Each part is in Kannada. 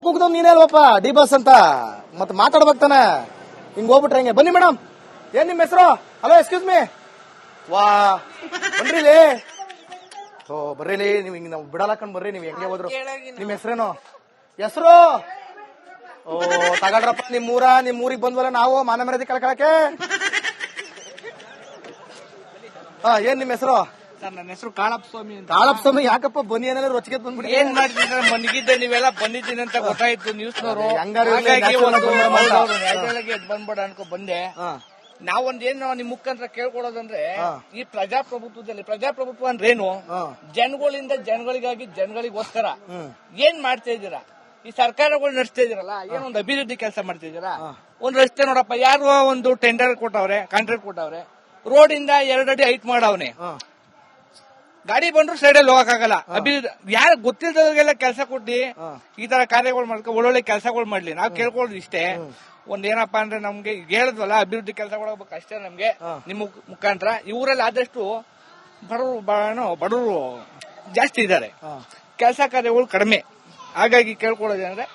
ಕೂಗ್ದವ್ ನೀನೇ ಅಲ್ವಪ್ಪ ಡಿ ಬಾಸ್ ಅಂತ ಮತ್ತೆ ಮಾತಾಡ್ಬೇಕು ತಾನೆ. ಹಿಂಗ್ ಹೋಗ್ಬಿಟ್ರೆ ಹೆಂಗೆ? ಬನ್ನಿ ಮೇಡಮ್, ಏನ್ ನಿಮ್ ಹೆಸರು? Hello, excuse me. ವಾ ಬನ್ರಿ. ಓ ಬರ್ರಿ, ನೀವ್ ಹಿಂಗ್ ನಾವು ಬಿಡಲ್ಲ ಕಣ್ ಬರ್ರಿ. ನೀವ್ ಹೆಂಗೆ ಹೋದ್ರು? ನಿಮ್ ಹೆಸರೇನು? ಹೆಸರು? ಓ ತಗಳ್ರಪ್ಪ, ನಿಮ್ ಊರಿಗೆ ಬಂದ್ವಲ್ಲ ನಾವು ಮಾನ ಮರ್ಯಾದೆ ಕಳ್ಕೊಳಕ್ಕೆ. ಹಾ, ಏನ್ ನಿಮ್ ಹೆಸರು? ಸರ್, ನನ್ನ ಹೆಸರು ಕಾಳಪ್ಪ ಸ್ವಾಮಿ ಅಂತ. ಕಾಳಪ್ಪ ಸ್ವಾಮಿ, ಯಾಕಪ್ಪ ಬನ್ನಿ ಏನಾದ್ರು ರೊಚ್ಚಿಗೆ ಬಂದ್ಬಿಡಿ? ಏನ್ ಮಾಡ್ತಿದ್ರೆ ಮನ್ಗಿದ್ದೆ, ನೀವೆಲ್ಲ ಬಂದಿದ್ದೀನಿ ಅಂತ ಗೊತ್ತಾಯ್ತು ನ್ಯೂಸ್ನವರು. ಎದ್ ಬಂದ್ಬೇಡ ಅನ್ಕೊ ಬಂದೆ. ನಾವೊಂದೇನು ನಿಮ್ ಮುಖಾಂತರ ಕೇಳ್ಕೊಡೋದಂದ್ರೆ, ಈ ಪ್ರಜಾಪ್ರಭುತ್ವ ಅಂದ್ರೇನು? ಜನಗಳಿಂದ ಜನಗಳಿಗಾಗಿ ಜನಗಳಿಗೋಸ್ಕರ ಏನ್ ಮಾಡ್ತಾ ಇದ್ದೀರಾ? ಈ ಸರ್ಕಾರಗಳು ನಡೆಸ್ತಾ ಇದೀರಲ್ಲ, ಏನೊಂದು ಅಭಿವೃದ್ಧಿ ಕೆಲಸ ಮಾಡ್ತಾ ಇದೀರಾ? ಒಂದ್ ರಸ್ತೆ ನೋಡಪ್ಪ, ಯಾರು ಒಂದು ಟೆಂಡರ್ ಕೊಟ್ಟವ್ರೆ, ಕಾಂಟ್ರಾಕ್ಟ್ ಕೊಟ್ಟವ್ರೆ, ರೋಡ್ ಇಂದ 2 ಅಡಿ ಹೈಟ್ ಮಾಡವ್ನೆ. ಗಾಡಿ ಬಂದ್ರು ಸೈಡಲ್ಲಿ ಹೋಗಕ್ಕಾಗಲ್ಲ. ಅಭಿವೃದ್ಧಿ ಯಾರು ಗೊತ್ತಿಲ್ಲದವ್ರಿಗೆಲ್ಲ ಕೆಲಸ ಕೊಟ್ಟು ಈ ತರ ಕಾರ್ಯಗಳು ಮಾಡ್ಕೊ ಒಳ್ಳೊಳ್ಳೆ ಕೆಲಸಗಳು ಮಾಡ್ಲಿ. ನಾವು ಕೇಳ್ಕೊಳ್ಳೋದು ಇಷ್ಟೇ. ಒಂದೇನಪ್ಪಾ ಅಂದ್ರೆ, ನಮ್ಗೆ ಹೇಳಿದ್ವಲ್ಲ ಅಭಿವೃದ್ಧಿ ಕೆಲಸಗಳಾಗಬೇಕು ಅಷ್ಟೇ ನಮ್ಗೆ ನಿಮ್ ಮುಖಾಂತರ. ಈ ಊರಲ್ಲಿ ಆದಷ್ಟು ಬಡವರು ಜಾಸ್ತಿ ಇದ್ದಾರೆ, ಕೆಲಸ ಕಾರ್ಯಗಳು ಕಡಿಮೆ. ಹಾಗಾಗಿ ಕೇಳ್ಕೊಳ್ಳೋದಂದ್ರೆ,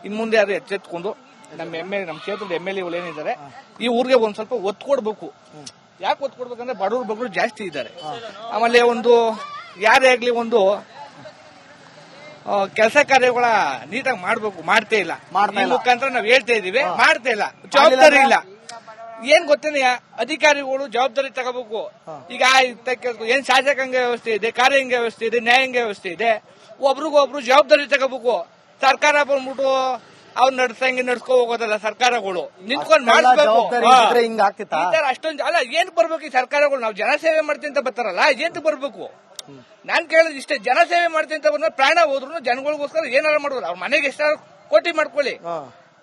ಇನ್ ಮುಂದೆ ಯಾರು ಎಚ್ಚೆತ್ಕೊಂಡು ನಮ್ಮ ಕ್ಷೇತ್ರದ MLA ಏನಿದ್ದಾರೆ ಈ ಊರಿಗೆ ಒಂದ್ ಸ್ವಲ್ಪ ಒತ್ತು ಕೊಡ್ಬೇಕು. ಯಾಕೆ ಒತ್ತು ಕೊಡ್ಬೇಕಂದ್ರೆ, ಬಡವರು ಜಾಸ್ತಿ ಇದ್ದಾರೆ. ಆಮೇಲೆ ಒಂದು ಯಾರೇ ಆಗ್ಲಿ ಒಂದು ಕೆಲಸ ಕಾರ್ಯಗಳ ನೀಟಾಗಿ ಮಾಡ್ಬೇಕು, ಮಾಡ್ತೇ ಇಲ್ಲ. ಮುಖಾಂತರ ನಾವ್ ಹೇಳ್ತಾ ಇದೀವಿ, ಮಾಡ್ತಾ ಇಲ್ಲ. ಜವಾಬ್ದಾರಿ ಇಲ್ಲ. ಏನ್ ಗೊತ್ತೇನೆ, ಅಧಿಕಾರಿಗಳು ಜವಾಬ್ದಾರಿ ತಗೋಬೇಕು. ಈಗ ಏನ್ ಶಾಸಕಾಂಗ ವ್ಯವಸ್ಥೆ ಇದೆ, ಕಾರ್ಯಾಂಗ ವ್ಯವಸ್ಥೆ ಇದೆ, ನ್ಯಾಯಾಂಗ ವ್ಯವಸ್ಥೆ ಇದೆ. ಒಬ್ರಿಗೊಬ್ರು ಜವಾಬ್ದಾರಿ ತಗೋಬೇಕು. ಸರ್ಕಾರ ಬಂದ್ಬಿಟ್ಟು ಅವ್ರು ನಡ್ಸ್ಕೊ ಹೋಗೋದಲ್ಲ. ಸರ್ಕಾರಗಳು ನಿಂತ್ಕೊಂಡು ಮಾಡಿಸ್ಬೇಕು. ಅಷ್ಟೊಂದು ಅಲ್ಲ, ಏನ್ ಬರ್ಬೇಕು ಈ ಸರ್ಕಾರಗಳು? ನಾವು ಜನಸೇವೆ ಮಾಡ್ತೀನಿ ಅಂತ ಬರ್ತಾರಲ್ಲ, ಏನ್ ಬರ್ಬೇಕು? ನಾನ್ ಕೇಳೋದು ಇಷ್ಟೇ, ಜನಸೇವೆ ಮಾಡ್ತೀನಿ ಅಂತ ಬಂದ್ರೆ ಪ್ರಾಣ ಹೋದ್ರು ಜನಗಳಿಗೋಸ್ಕರ ಏನಾರು ಮಾಡೋದು. ಅವ್ರ ಮನೆಗೆ ಎಷ್ಟಾದ್ರು ಕೋಟಿ ಮಾಡ್ಕೊಳ್ಳಿ,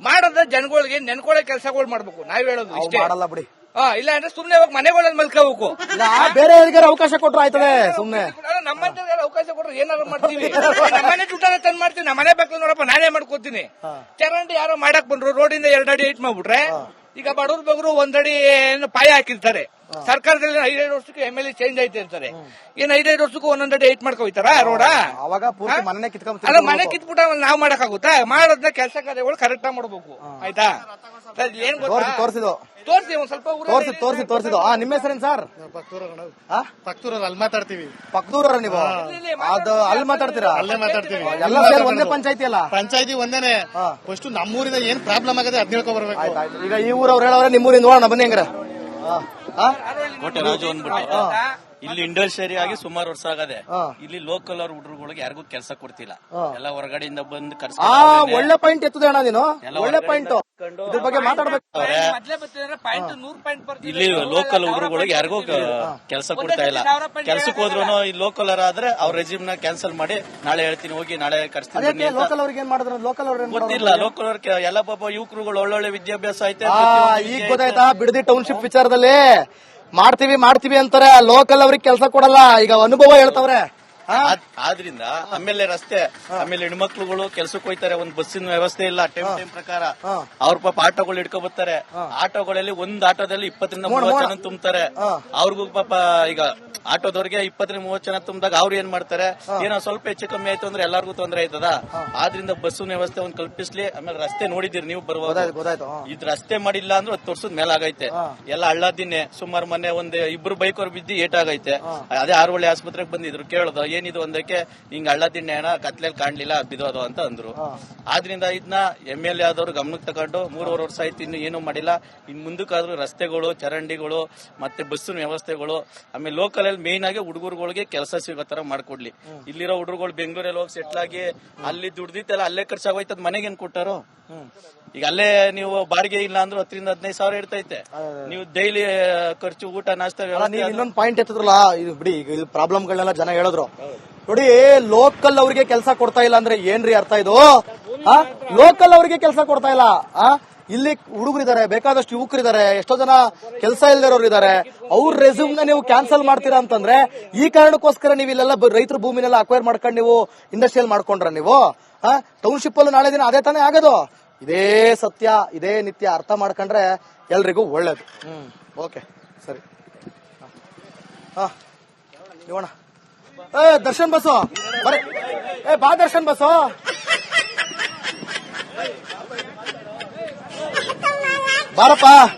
ಮಾಡೋದ ಜನಗಳಿಗೆ ನೆನ್ಕೊಳ್ಳೋ ಕೆಲಸಗಳು ಮಾಡ್ಬೇಕು. ನಾವ್ ಹೇಳೋದು ಇಷ್ಟೇ. ಇಲ್ಲ ಅಂದ್ರೆ ಸುಮ್ನೆ ಹೋಗಿ ಮನೆಗಳಲ್ಲಿ ಮಲ್ಕೋಬೇಕು. ಬೇರೆ ಅವಕಾಶ ಕೊಟ್ರು ಆಯ್ತದೆ. ಸುಮ್ನೆ ನಮ್ಮಂತ ಅವಕಾಶ ಕೊಟ್ರೆ ಏನಾದ್ರು ಮಾಡ್ತೀವಿ. ನಮ್ಮನೆ ದುಡ್ಡನ್ನ ತಂದ್ ಮಾಡ್ತೀನಿ. ನಮ್ಮನೆ ಬೇಕು ನೋಡಪ್ಪ, ನಾನೇ ಮಾಡ್ಕೋತೀನಿ. ಚರಂಡಿ ಯಾರೋ ಮಾಡಕ್ ಬಂದ್ರು, ರೋಡಿಂದ 2 ಅಡಿ ಹೈಟ್ ಮಾಡ್ಬಿಟ್ರೆ, ಈಗ ಬಡವ್ರ ಬಗ್ರು 1 ಅಡಿ ಪಾಯ ಹಾಕಿರ್ತಾರೆ. ಸರ್ಕಾರದಲ್ಲಿ 5 ವರ್ಷಕ್ಕೆ MLA ಚೇಂಜ್ ಆಯ್ತು ಅಂತಾರೆ. ಏನ್ 5 ವರ್ಷಕ್ಕೂ 1 ಅಡಿ ಹೈಟ್ ಮಾಡ್ಕೋತಾರ ರೋಡ? ಅಲ್ಲ, ಮನೆ ಕಿತ್ಬಿಟ್ಟ ನಾವ್ ಮಾಡಕ್ಕಾಗುತ್ತಾ? ಮಾಡೋದ್ನ ಕೆಲಸ ಕಾರ್ಯಗಳು ಕರೆಕ್ಟ್ ಆಗಿ ಮಾಡ್ಬೇಕು. ಆಯ್ತಾ? ಏನ್ ತೋರಿಸಿದ್ದು ತೋರಿಸಿ ಒಂದ್ ಸ್ವಲ್ಪ ತೋರಿಸಿದ್ದು. ನಿಮ್ಮ ಹೆಸರೇನ್ ಸರ್? ಪಕ್ತೂರಲ್ಲಿ ಅಲ್ಲಿ ಮಾತಾಡ್ತೀವಿ. ಪಕ್ತೂರ ನೀವು? ಅದು ಅಲ್ಲಿ ಮಾತಾಡ್ತೀರಾ? ಅಲ್ಲೇ ಮಾತಾಡ್ತೀವಿ. ಎಲ್ಲ ಸೇರಿ ಒಂದೇ ಪಂಚಾಯತಿ ಅಲ್ಲ? ಪಂಚಾಯತಿ ಒಂದೇನೆ. ಫಸ್ಟ್ ನಮ್ಮೂರಿಂದ ಏನ್ ಪ್ರಾಬ್ಲಮ್ ಆಗದೆ ಅದ್ ಹೇಳ್ಕೊ ಬರ್ಬೇಕು. ಈಗ ಈ ಊರವ್ರು ಹೇಳವ್ರೆ, ನಿಮ್ಮೂರಿಂದ ನೋಡೋಣ ಬನ್ನಿ. ಹೆಂಗ್ರ ಕೋಟೆ ರಾಜು ಅಂದ್ಬಿಟ್ಟು ಇಲ್ಲಿ ಇಂಡಸ್ಟ್ರಿ ಆಗಿ ಸುಮಾರು ವರ್ಷ ಆಗದೆ. ಇಲ್ಲಿ ಲೋಕಲ್ ಅವ್ರ ಹುಡುಗರಿಗೆ ಯಾರಿಗೂ ಕೆಲಸ ಕೊಡ್ತಿಲ್ಲ. ಎಲ್ಲ ಹೊರಗಡೆಯಿಂದ ಬಂದು ಒಳ್ಳೆ ಪಾಯಿಂಟ್ ಎತ್ತದೆ ಅಣ್ಣ ನೀನು. ಒಳ್ಳೆ ಪಾಯಿಂಟ್, ಇದ್ರ ಬಗ್ಗೆ ಮಾತಾಡ್ಬೇಕು. ಇಲ್ಲಿ ಲೋಕಲ್ ಹುಡುಗರಿಗೆ ಯಾರಿಗೂ ಕೆಲಸ ಕೊಡ್ತಾ ಇಲ್ಲ. ಕೆಲ್ಸಕ್ಕೆ ಹೋದ್ರು ಈ ಲೋಕಲ್ ಆದ್ರೆ ಅವ್ರ ರೆಸ್ಯೂಮ್ ನ ಕ್ಯಾನ್ಸಲ್ ಮಾಡಿ ನಾಳೆ ಹೇಳ್ತೀನಿ ಹೋಗಿ ನಾಳೆ ಕರ್ಸ್ತೀನಿ. ಲೋಕಲ್ ಅವ್ರಿಗೆ ಏನ್ ಮಾಡಿದ್ರು? ಲೋಕಲ್ ಅವ್ರ ಗೊತ್ತಿಲ್ಲ. ಲೋಕಲ್ ಅವ್ರ ಎಲ್ಲ ಪಾಪ ಯುವಕರುಗಳು ಒಳ್ಳೊಳ್ಳೆ ವಿದ್ಯಾಭ್ಯಾಸ ಐತೆ. ಈಗ ಗೊತ್ತಾಯ್ತಾ? ಬಿಡದಿ ಟೌನ್ಶಿಪ್ ವಿಚಾರದಲ್ಲಿ ಮಾಡ್ತೀವಿ ಅಂತಾರೆ. ಲೋಕಲ್ ಅವ್ರಿಗೆ ಕೆಲಸ ಕೊಡಲ್ಲ. ಈಗ ಅನುಭವ ಹೇಳ್ತವ್ರೆ. ಆದ್ರಿಂದ ಆಮೇಲೆ ರಸ್ತೆ, ಆಮೇಲೆ ಹೆಣ್ಮಕ್ಳುಗಳು ಕೆಲ್ಸಕ್ಕೆ ಹೋಯ್ತಾರೆ. ಒಂದ್ ಬಸ್ಸಿನ ವ್ಯವಸ್ಥೆ ಇಲ್ಲ ಟೈಮ್ ಪ್ರಕಾರ. ಅವ್ರ ಪಾಪ ಆಟೋಗಳು ಹಿಡ್ಕೊ ಬರ್ತಾರೆ. ಆಟೋಗಳಲ್ಲಿ ಒಂದ್ ಆಟೋದಲ್ಲಿ 20-30 ಜನ ತುಂಬ್ತಾರೆ. ಅವ್ರಿಗೂ ಪಾಪ ಈಗ ಆಟೋದವ್ರಿಗೆ 20-30 ಜನ ತುಂಬಿದಾಗ ಅವ್ರು ಏನ್ ಮಾಡ್ತಾರೆ? ಏನೋ ಸ್ವಲ್ಪ ಹೆಚ್ಚು ಕಮ್ಮಿ ಆಯ್ತು ಅಂದ್ರೆ ಎಲ್ಲಾರ್ಗು ತೊಂದರೆ ಆಯ್ತದ. ಆದ್ರಿಂದ ಬಸ್ಸಿನ ವ್ಯವಸ್ಥೆ ಒಂದ್ ಕಲ್ಪಿಸ್ಲಿ. ಆಮೇಲೆ ರಸ್ತೆ ನೋಡಿದಿರಿ ನೀವು ಬರುವಾಗ, ಇದ್ ರಸ್ತೆ ಮಾಡಿಲ್ಲ ಅಂದ್ರೆ 10 ವರ್ಷದ ಮೇಲೆ ಆಗೈತೆ. ಎಲ್ಲ ಹಳ್ಳದಿನ್ನೆ. ಸುಮಾರು ಮೊನ್ನೆ ಒಂದ್ 2 ಬೈಕ್ ಅವ್ರು ಬಿದ್ದು ಏಟಾಗೈತೆ. ಅದೇ ಆರೋಳ್ಳಿ ಆಸ್ಪತ್ರೆಗೆ ಬಂದಿದ್ರು. ಕೇಳೋದು ಏನಿದು ಒಂದಕ್ಕೆ, ಹಿಂಗ್ ಹಳ್ಳದಿನ್ನೆ ಅಣ್ಣ ಕತ್ಲೆಯಲ್ಲಿ ಕಾಣ್ಲಿಲ್ಲ ಬಿದ್ದೋದು ಅಂತ ಅಂದ್ರು. ಆದ್ರಿಂದ ಇದನ್ನ MLA ಆದವ್ರು ಗಮನಕ್ಕೆ ತಗೊಂಡು 3.5 ವರ್ಷ ಆಯ್ತು ಇನ್ನು ಏನು ಮಾಡಿಲ್ಲ. ಇನ್ ಮುಂದಕ್ಕಾದ್ರೂ ರಸ್ತೆಗಳು, ಚರಂಡಿಗಳು, ಮತ್ತೆ ಬಸ್ಸಿನ ವ್ಯವಸ್ಥೆಗಳು, ಆಮೇಲೆ ಲೋಕಲ್ ಅಲ್ಲಿ ಮೇನ್ ಆಗಿ ಹುಡುಗರುಗಳಿಗೆ ಕೆಲಸ ಸಿಗೋ ತರ ಮಾಡ್ಕೊಡ್ಲಿ. ಇಲ್ಲಿರೋ ಹುಡುಗರು ಬೆಂಗಳೂರಲ್ಲಿ ಹೋಗಿ ಸೆಟ್ಲ್ ಆಗಿ ಅಲ್ಲಿ ದುಡ್ದಿತ್ತಲ್ಲ ಅಲ್ಲೇ ಖರ್ಚಾಗೋಯ್ತದ. ಮನೆಗೆ ಏನ್ ಕೊಟ್ಟಾರೋ? ಈಗ ಅಲ್ಲೇ ನೀವು ಬಾಡಿಗೆ ಇಲ್ಲ ಅಂದ್ರೆ 10-15 ಸಾವಿರ ಇರ್ತೈತೆ. ನೀವು ಡೈಲಿ ಖರ್ಚು, ಊಟ, ನಾಷ್ಟ ವ್ಯವಸ್ಥೆ. ಇನ್ನೊಂದು ಪಾಯಿಂಟ್ ಎತ್ತಿದ್ರಲ್ಲ, ಇದು ಬಿಡಿ. ಈಗ ಇಲ್ಲಿ ಪ್ರಾಬ್ಲಮ್ಗಳನ್ನೆಲ್ಲ ಜನ ಹೇಳಿದ್ರು ನೋಡಿ. ಲೋಕಲ್ ಅವ್ರಿಗೆ ಕೆಲಸ ಕೊಡ್ತಾ ಇಲ್ಲ ಅಂದ್ರೆ ಏನ್ರಿ ಅರ್ಥ ಇದು? ಲೋಕಲ್ ಅವ್ರಿಗೆ ಕೆಲಸ ಕೊಡ್ತಾ ಇಲ್ಲ. ಇಲ್ಲಿ ಹುಡುಗರಿದ್ದಾರೆ, ಬೇಕಾದಷ್ಟು ಯುವಕರಿದ್ದಾರೆ, ಎಷ್ಟೋ ಜನ ಕೆಲಸ ಇಲ್ದಿರೋರು ಇದ್ದಾರೆ. ಅವ್ರ ರೆಸ್ಯೂಮ್ ನ ನೀವು ಕ್ಯಾನ್ಸಲ್ ಮಾಡ್ತೀರಾ ಅಂತಂದ್ರೆ ಈ ಕಾರಣಕ್ಕೋಸ್ಕರ ನೀವು ಇಲ್ಲೆಲ್ಲ ರೈತರ ಭೂಮಿನೆಲ್ಲ ಅಕ್ವೈರ್ ಮಾಡ್ಕೊಂಡು ನೀವು ಇಂಡಸ್ಟ್ರಿಯಲ್ ಮಾಡ್ಕೊಂಡ್ರ ನೀವು? ಟೌನ್ಶಿಪ್ ಅಲ್ಲೂ ನಾಳೆ ದಿನ ಅದೇ ತಾನೇ ಆಗೋದು. ಇದೇ ಸತ್ಯ, ಇದೇ ನಿತ್ಯ ಅರ್ಥ ಮಾಡ್ಕೊಂಡ್ರೆ ಎಲ್ರಿಗೂ ಒಳ್ಳೇದು. ಓಕೆ, ಸರಿ. ಇವಣ ದರ್ಶನ್ ಬಸ್ಸು ಬರೀ ಬಾ. ದರ್ಶನ್ ಬಸ್ಸು ಬಾರಪ್ಪ